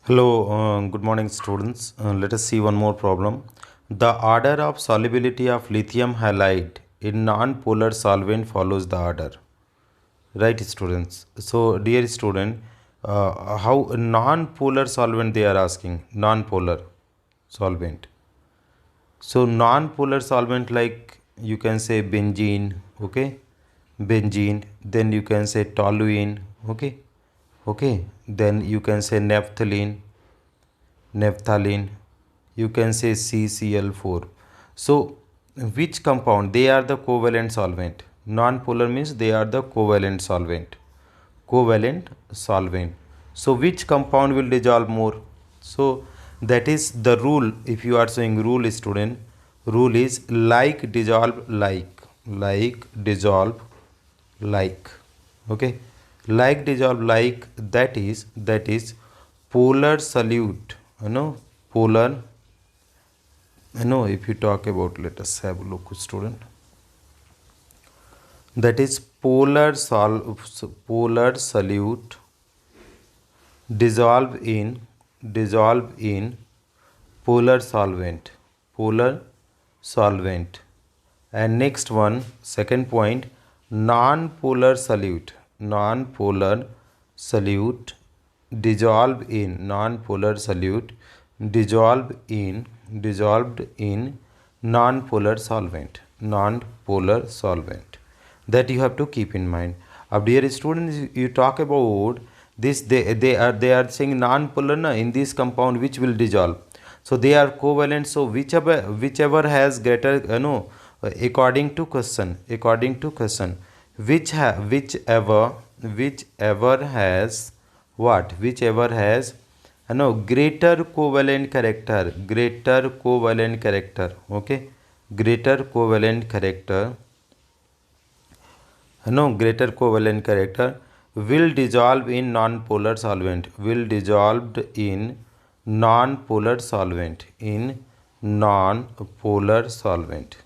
Hello, good morning students. Let us see one more problem. The order of solubility of lithium halide in non-polar solvent follows the order. Right, students? So, dear student, how non-polar solvent they are asking? Non-polar solvent. So, non-polar solvent like you can say benzene, okay? Benzene. Then you can say toluene, okay? Okay. Then you can say naphthalene, naphthalene, you can say CCl4. So which compound? They are the covalent solvent. Non-polar means they are the covalent solvent. Covalent solvent. So which compound will dissolve more? So that is the rule. If you are saying rule, student, rule is like dissolve like dissolve like. Okay, like dissolve like, that is polar solute, polar, if you talk about, let us have a look, student, that is polar solute dissolve in polar solvent. And next one, second point, non-polar solute dissolved in non-polar solvent, that you have to keep in mind. Dear students, you talk about this, they are saying non-polar in this compound which will dissolve, so they are covalent. So whichever has greater, according to question, whichever has what, whichever has, greater covalent character, okay, greater covalent character, greater covalent character will dissolve in non-polar solvent, in non-polar solvent.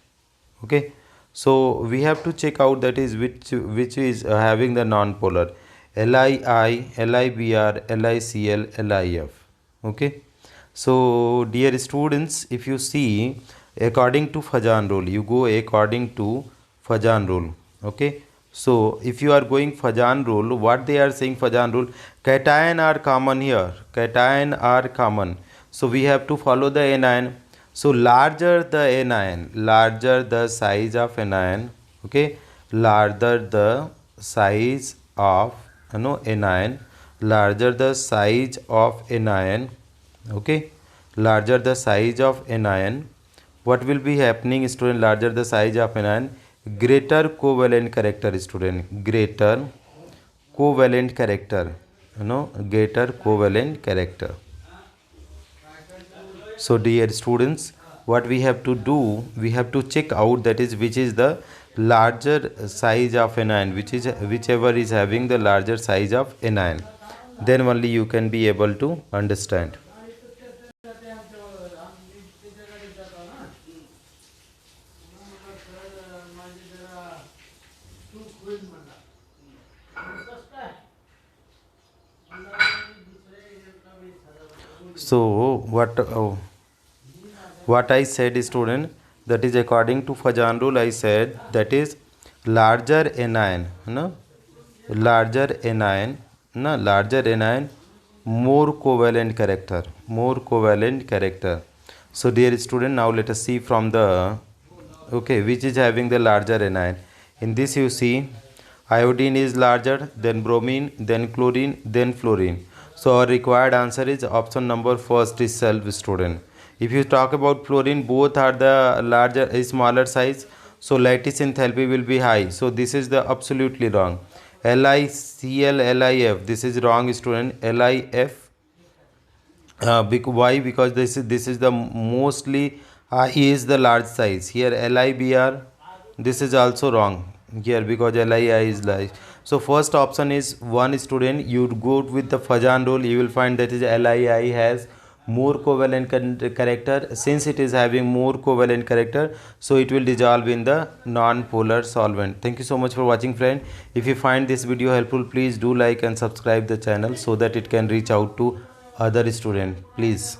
Okay, so we have to check out, that is which is having the non-polar: LiI, LiBr, LiCl, LiF. Okay, so dear students, if you see, according to Fajan rule, you go according to Fajan rule. Okay, so if you are going Fajan rule, what they are saying, Fajan rule, cation are common here, cation are common, so we have to follow the anion. So larger the anion, larger the size of anion, okay, larger the size of, anion, larger the size of anion, okay, larger the size of anion, what will be happening, student? Larger the size of anion, greater covalent character, student, greater covalent character, greater covalent character. So dear students, what we have to do, we have to check out, that is which is the larger size of anion, whichever is having the larger size of anion, then only you can be able to understand. So what I said, student, that is according to Fajan rule, I said that is larger anion, larger anion, larger anion, more covalent character, So dear student, now let us see from the, okay, which is having the larger anion. In this you see, iodine is larger, then bromine, then chlorine, then fluorine. So our required answer is option number first itself, student. If you talk about fluorine, both are the larger, smaller size, so lattice enthalpy will be high. So this is the absolutely wrong. LiCl, LiF, this is wrong, student. LiF, why? Because this is the mostly is the large size. Here LiBr, this is also wrong here, because LiI is large. So first option is one, student. You go with the Fajan rule, you will find that is LiI has more covalent character. Since it is having more covalent character, so it will dissolve in the non-polar solvent. Thank you so much for watching, friend. If you find this video helpful, please do like and subscribe the channel, so that it can reach out to Other student, please.